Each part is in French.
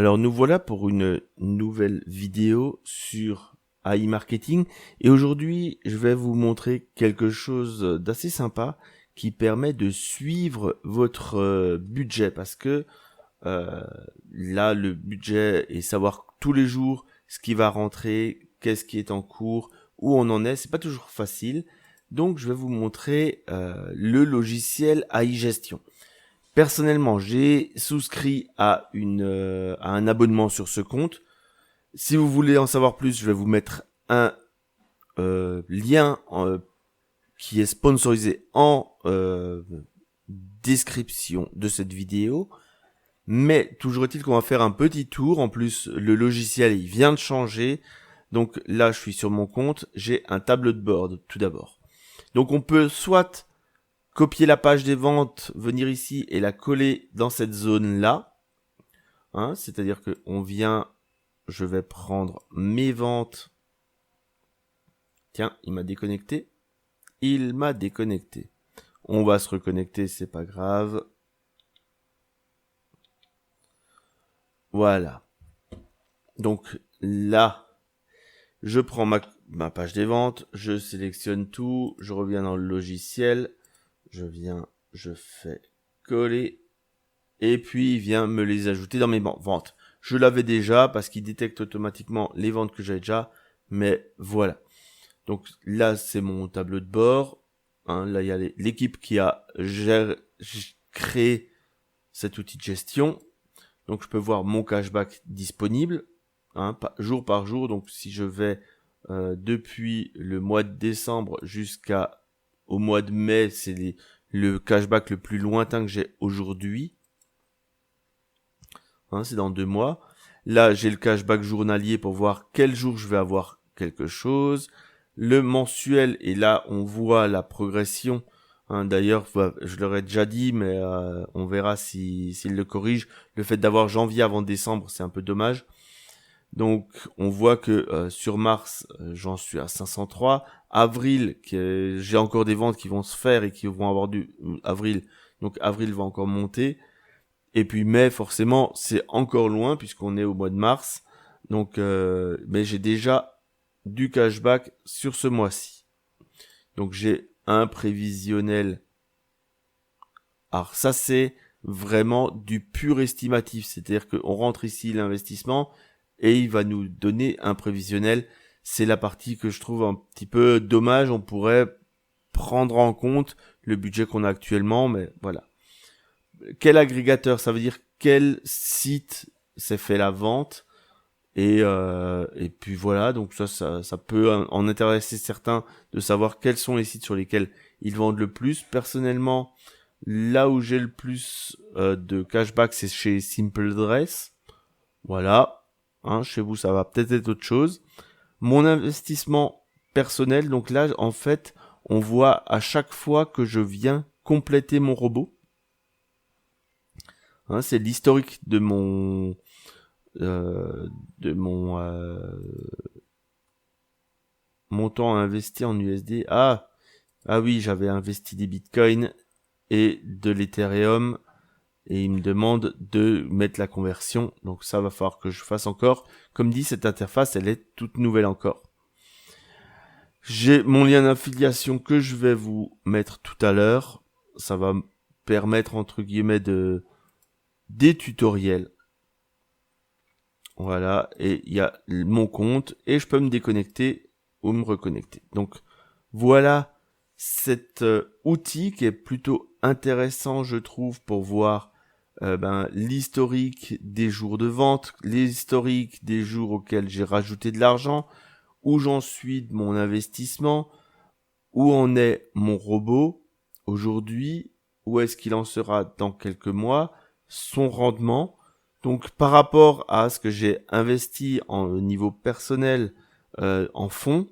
Alors nous voilà pour une nouvelle vidéo sur AI Marketing et aujourd'hui je vais vous montrer quelque chose d'assez sympa qui permet de suivre votre budget parce que euh, là le budget et savoir tous les jours ce qui va rentrer, qu'est-ce qui est en cours, où on en est, c'est pas toujours facile. Donc je vais vous montrer le logiciel AI Gestion. Personnellement, j'ai souscrit à un abonnement sur ce compte. Si vous voulez en savoir plus, je vais vous mettre un lien qui est sponsorisé en description de cette vidéo. Mais toujours est-il qu'on va faire un petit tour. En plus, le logiciel, il vient de changer. Donc là, je suis sur mon compte. J'ai un tableau de bord tout d'abord. Donc on peut soit copier la page des ventes, venir ici et la coller dans cette zone-là. Hein, c'est-à-dire que je vais prendre mes ventes. Tiens, il m'a déconnecté. Il m'a déconnecté. On va se reconnecter, c'est pas grave. Voilà. Donc là, je prends ma page des ventes, je sélectionne tout, je reviens dans le logiciel, je fais coller, et puis il vient me les ajouter dans mes ventes. Je l'avais déjà parce qu'il détecte automatiquement les ventes que j'avais déjà, mais voilà. Donc là, c'est mon tableau de bord. Hein, là, il y a l'équipe qui a créé cet outil de gestion. Donc je peux voir mon cashback disponible, hein, jour par jour. Donc si je vais depuis le mois de décembre jusqu'au mois de mai, c'est le cashback le plus lointain que j'ai aujourd'hui. Hein, c'est dans 2 mois. Là, j'ai le cashback journalier pour voir quel jour je vais avoir quelque chose. Le mensuel, et là, on voit la progression. Hein, d'ailleurs, je leur ai déjà dit, mais on verra s'ils le corrigent. Le fait d'avoir janvier avant décembre, c'est un peu dommage. Donc, on voit que sur mars, j'en suis à 503. Avril, j'ai encore des ventes qui vont se faire et qui vont avoir du avril. Donc, avril va encore monter. Et puis mai, forcément, c'est encore loin puisqu'on est au mois de mars. Donc, mais j'ai déjà du cashback sur ce mois-ci. Donc j'ai un prévisionnel. Alors ça, c'est vraiment du pur estimatif. C'est-à-dire qu'on rentre ici l'investissement et il va nous donner un prévisionnel. C'est la partie que je trouve un petit peu dommage. On pourrait prendre en compte le budget qu'on a actuellement, mais voilà. Quel agrégateur? Ça veut dire quel site s'est fait la vente et puis voilà, donc ça peut en intéresser certains de savoir quels sont les sites sur lesquels ils vendent le plus. Personnellement, là où j'ai le plus de cashback, c'est chez Simple Dress. Voilà, hein, chez vous ça va peut-être être autre chose. Mon investissement personnel, donc là en fait, on voit à chaque fois que je viens compléter mon robot. Hein, c'est l'historique de mon montant investi en USD. Ah oui, j'avais investi des bitcoins et de l'Ethereum et il me demande de mettre la conversion. Donc ça va falloir que je fasse encore. Comme dit, cette interface, elle est toute nouvelle encore. J'ai mon lien d'affiliation que je vais vous mettre tout à l'heure. Ça va me permettre, entre guillemets, des tutoriels. Voilà, et il y a mon compte et je peux me déconnecter ou me reconnecter. Donc voilà cet outil qui est plutôt intéressant, je trouve, pour voir l'historique des jours de vente, l'historique des jours auxquels j'ai rajouté de l'argent, où j'en suis de mon investissement, où en est mon robot aujourd'hui, où est-ce qu'il en sera dans quelques mois, son rendement. Donc par rapport à ce que j'ai investi au niveau personnel en fonds,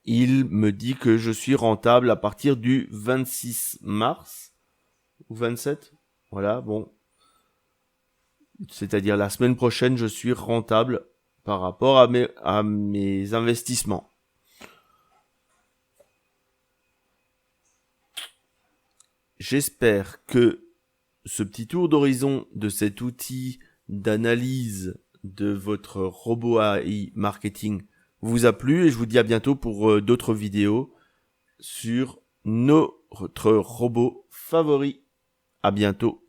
il me dit que je suis rentable à partir du 26 mars ou 27. Voilà, bon. C'est-à-dire la semaine prochaine, je suis rentable par rapport à mes investissements. J'espère que ce petit tour d'horizon de cet outil d'analyse de votre robot AI marketing vous a plu et je vous dis à bientôt pour d'autres vidéos sur notre robot favori. À bientôt.